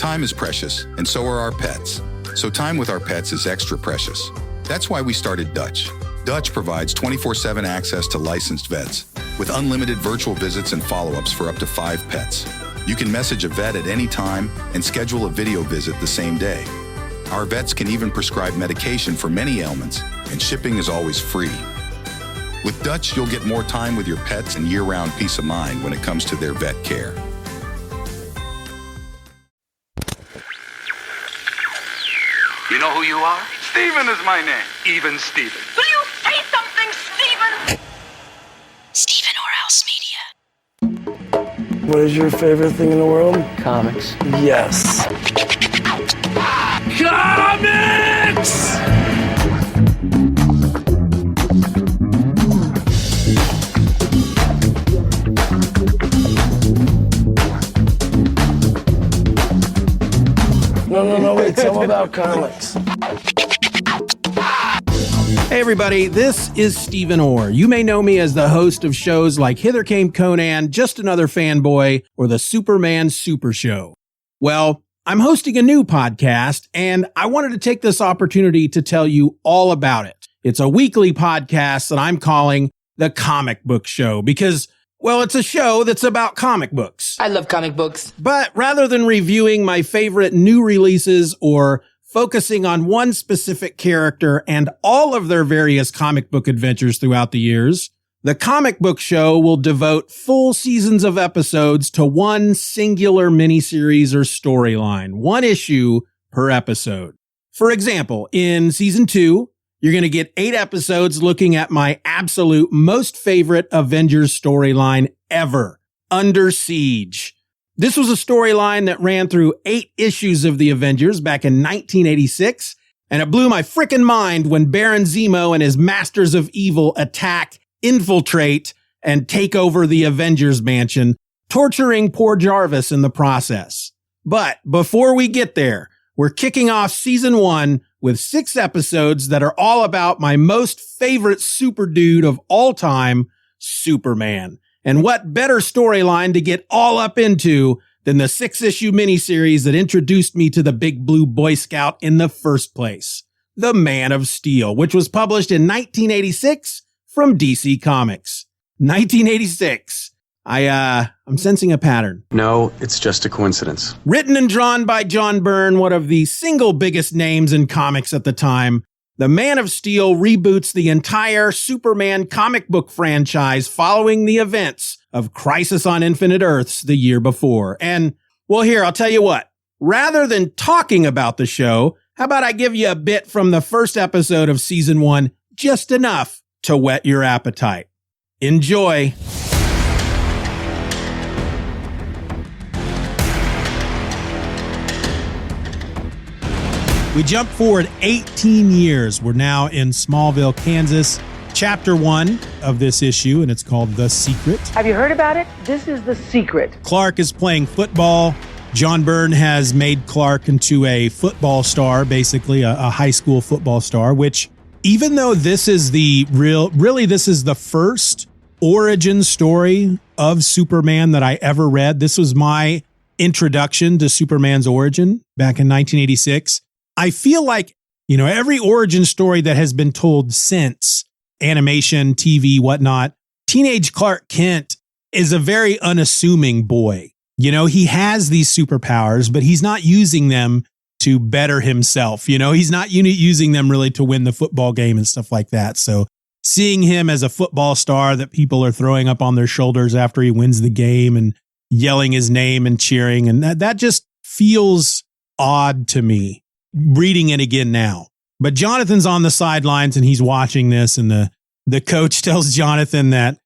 Time is precious, and so are our pets. So time with our pets is extra precious. That's why we started Dutch. Dutch provides 24/7 access to licensed vets, with unlimited virtual visits and follow-ups for up to 5 pets. You can message a vet at any time and schedule a video visit the same day. Our vets can even prescribe medication for many ailments, and shipping is always free. With Dutch, you'll get more time with your pets and year-round peace of mind when it comes to their vet care. You know who you are? Steven is my name. Even Steven. Will you say something, Steven? Steeven R Media. What is your favorite thing in the world? Comics. Yes. Comics! No, wait, tell me about comics. Hey everybody, this is Steeven R. You may know me as the host of shows like Hither Came Conan, Just Another Fanboy, or the Superman Super Show. Well, I'm hosting a new podcast, and I wanted to take this opportunity to tell you all about it. It's a weekly podcast that I'm calling The Comic Book Show because, well, it's a show that's about comic books. I love comic books. But rather than reviewing my favorite new releases or focusing on one specific character and all of their various comic book adventures throughout the years, the Comic Book Show will devote full seasons of episodes to one singular miniseries or storyline, one issue per episode. For example, in season 2, you're going to get 8 episodes looking at my absolute most favorite Avengers storyline ever, Under Siege. This was a storyline that ran through 8 issues of the Avengers back in 1986, and it blew my frickin' mind when Baron Zemo and his Masters of Evil attack, infiltrate, and take over the Avengers mansion, torturing poor Jarvis in the process. But before we get there, we're kicking off season 1 with 6 episodes that are all about my most favorite super dude of all time, Superman. And what better storyline to get all up into than the 6-issue miniseries that introduced me to the Big Blue Boy Scout in the first place, The Man of Steel, which was published in 1986 from DC Comics. 1986. I'm sensing a pattern. No, it's just a coincidence. Written and drawn by John Byrne, one of the single biggest names in comics at the time, The Man of Steel reboots the entire Superman comic book franchise following the events of Crisis on Infinite Earths the year before. And, well, here, I'll tell you what. Rather than talking about the show, how about I give you a bit from the first episode of season 1, just enough to whet your appetite. Enjoy. We jump forward 18 years. We're now in Smallville, Kansas. Chapter 1 of this issue, and it's called The Secret. Have you heard about it? This is The Secret. Clark is playing football. John Byrne has made Clark into a football star, basically a high school football star, which even though this is this is the first origin story of Superman that I ever read. This was my introduction to Superman's origin back in 1986. I feel like, every origin story that has been told since, animation, TV, whatnot, teenage Clark Kent is a very unassuming boy. He has these superpowers, but he's not using them to better himself. He's not using them really to win the football game and stuff like that. So seeing him as a football star that people are throwing up on their shoulders after he wins the game and yelling his name and cheering, and that just feels odd to me. Reading it again now. But Jonathan's on the sidelines and he's watching this, and the coach tells Jonathan that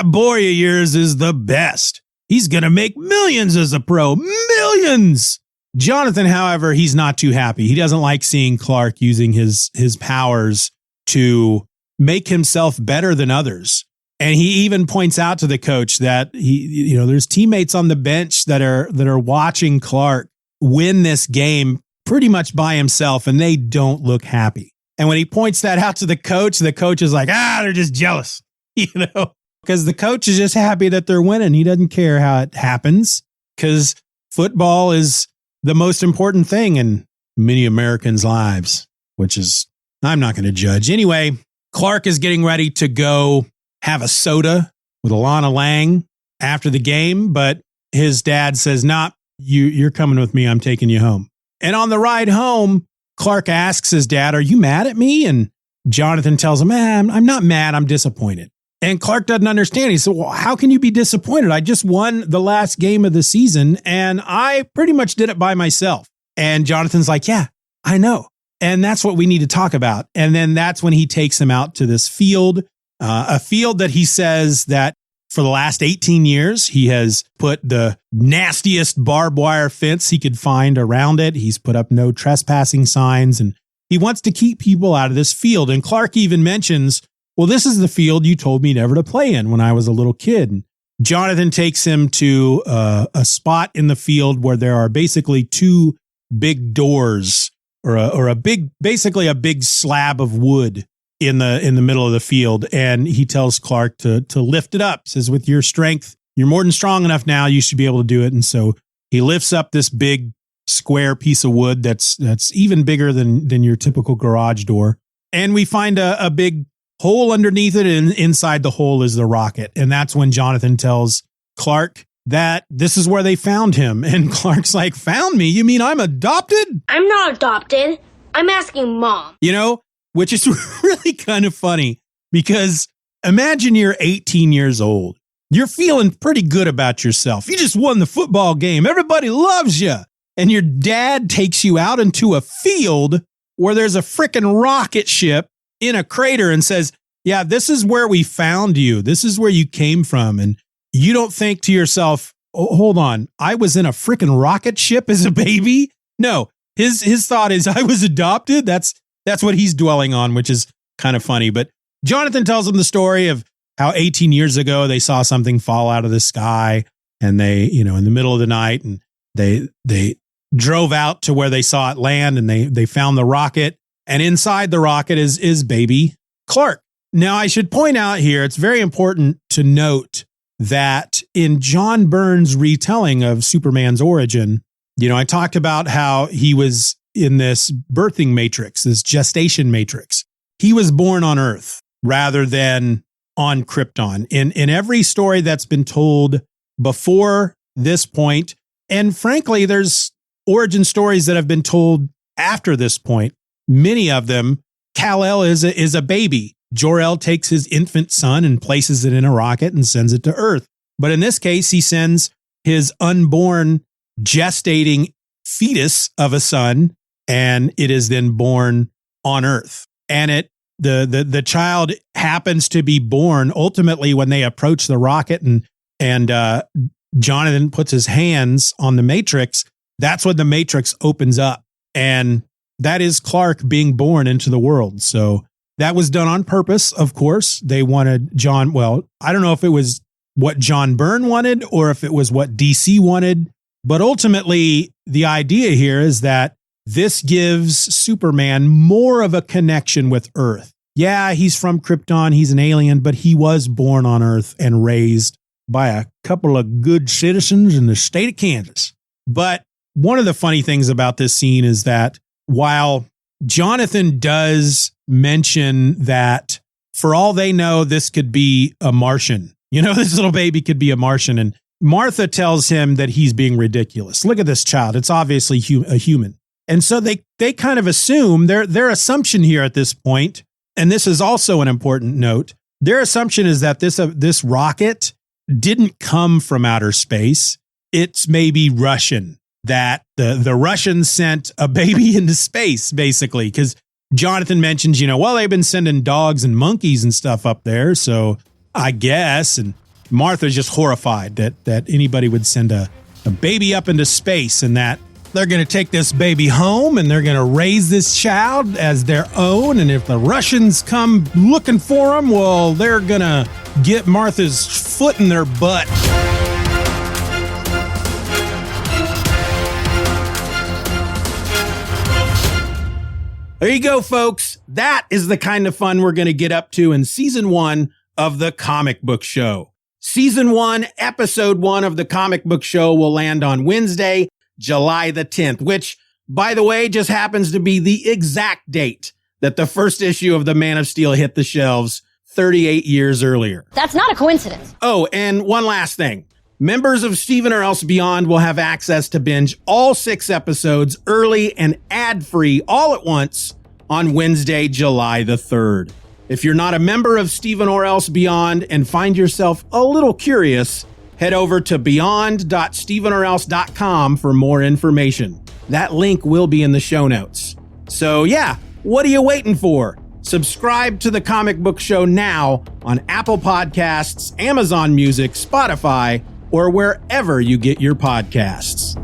boy of yours is the best. He's going to make millions as a pro. Millions! Jonathan, however, he's not too happy. He doesn't like seeing Clark using his powers to make himself better than others. And he even points out to the coach that there's teammates on the bench that are watching Clark win this game pretty much by himself, and they don't look happy. And when he points that out to the coach is like, they're just jealous, because the coach is just happy that they're winning. He doesn't care how it happens because football is the most important thing in many Americans' lives, which is, I'm not going to judge. Anyway, Clark is getting ready to go have a soda with Alana Lang after the game, but his dad says, nah, you're coming with me. I'm taking you home. And on the ride home, Clark asks his dad, are you mad at me? And Jonathan tells him, I'm not mad. I'm disappointed. And Clark doesn't understand. He said, well, how can you be disappointed? I just won the last game of the season and I pretty much did it by myself. And Jonathan's like, yeah, I know. And that's what we need to talk about. And then that's when he takes him out to this field, a field that he says that for the last 18 years, he has put the nastiest barbed wire fence he could find around it. He's put up no trespassing signs, and he wants to keep people out of this field. And Clark even mentions, well, this is the field you told me never to play in when I was a little kid. And Jonathan takes him to a spot in the field where there are basically two big doors or basically a big slab of wood in the middle of the field. And he tells Clark to lift it up. Says, with your strength, you're more than strong enough now. You should be able to do it. And so he lifts up this big square piece of wood that's even bigger than your typical garage door. And we find a big hole underneath it. And inside the hole is the rocket. And that's when Jonathan tells Clark that this is where they found him. And Clark's like, found me? You mean I'm adopted? I'm not adopted. I'm asking Mom. You know, which is really kind of funny because imagine you're 18 years old. You're feeling pretty good about yourself. You just won the football game. Everybody loves you. And your dad takes you out into a field where there's a frickin' rocket ship in a crater and says, yeah, this is where we found you. This is where you came from. And you don't think to yourself, oh, hold on, I was in a frickin' rocket ship as a baby? No, his thought is I was adopted. That's what he's dwelling on, which is kind of funny. But Jonathan tells him the story of how 18 years ago they saw something fall out of the sky and they, in the middle of the night, and they drove out to where they saw it land and they found the rocket. And inside the rocket is baby Clark. Now, I should point out here, it's very important to note that in John Byrne's retelling of Superman's origin, I talked about how he was in this birthing matrix, this gestation matrix. He was born on Earth rather than on Krypton. In every story that's been told before this point, and frankly, there's origin stories that have been told after this point. Many of them, Kal-El is a baby. Jor-El takes his infant son and places it in a rocket and sends it to Earth. But in this case, he sends his unborn gestating fetus of a son, and it is then born on Earth. And the child happens to be born ultimately when they approach the rocket, and Jonathan puts his hands on the matrix. That's when the matrix opens up, and that is Clark being born into the world. So that was done on purpose, of course. They wanted I don't know if it was what John Byrne wanted or if it was what DC wanted, but ultimately the idea here is that this gives Superman more of a connection with Earth. Yeah, he's from Krypton, he's an alien, but he was born on Earth and raised by a couple of good citizens in the state of Kansas. But one of the funny things about this scene is that while Jonathan does mention that for all they know, this could be a Martian, this little baby could be a Martian, and Martha tells him that he's being ridiculous. Look at this child. It's obviously a human. And so they kind of assume their assumption here at this point, and this is also an important note, their assumption is that this rocket didn't come from outer space. It's maybe Russian, that the Russians sent a baby into space, basically, because Jonathan mentions, they've been sending dogs and monkeys and stuff up there, so I guess. And Martha's just horrified that anybody would send a baby up into space, and that they're going to take this baby home and they're going to raise this child as their own. And if the Russians come looking for them, well, they're going to get Martha's foot in their butt. There you go, folks. That is the kind of fun we're going to get up to in season 1 of the Comic Book Show. Season 1, episode 1 of the Comic Book Show will land on Wednesday. July the 10th, which, by the way, just happens to be the exact date that the first issue of the Man of Steel hit the shelves 38 years earlier. That's not a coincidence. Oh, and one last thing. Members of Steeven or Else Beyond will have access to binge all 6 episodes early and ad-free all at once on Wednesday, July the 3rd. If you're not a member of Steeven or Else Beyond and find yourself a little curious, head over to beyond.steevenorelse.com for more information. That link will be in the show notes. So yeah, what are you waiting for? Subscribe to the Comic Book Show now on Apple Podcasts, Amazon Music, Spotify, or wherever you get your podcasts.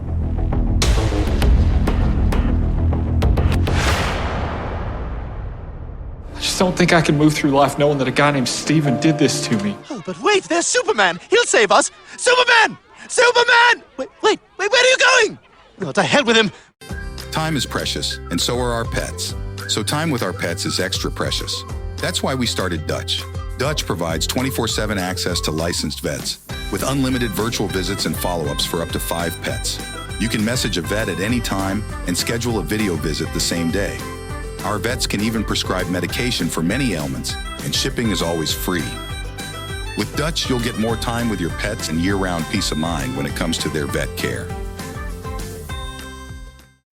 I just don't think I can move through life knowing that a guy named Steven did this to me. Oh, but wait, there's Superman. He'll save us. Superman! Superman! Wait, where are you going? Oh, to hell with him. Time is precious, and so are our pets. So time with our pets is extra precious. That's why we started Dutch. Dutch provides 24/7 access to licensed vets with unlimited virtual visits and follow-ups for up to 5 pets. You can message a vet at any time and schedule a video visit the same day. Our vets can even prescribe medication for many ailments, and shipping is always free. With Dutch, you'll get more time with your pets and year-round peace of mind when it comes to their vet care.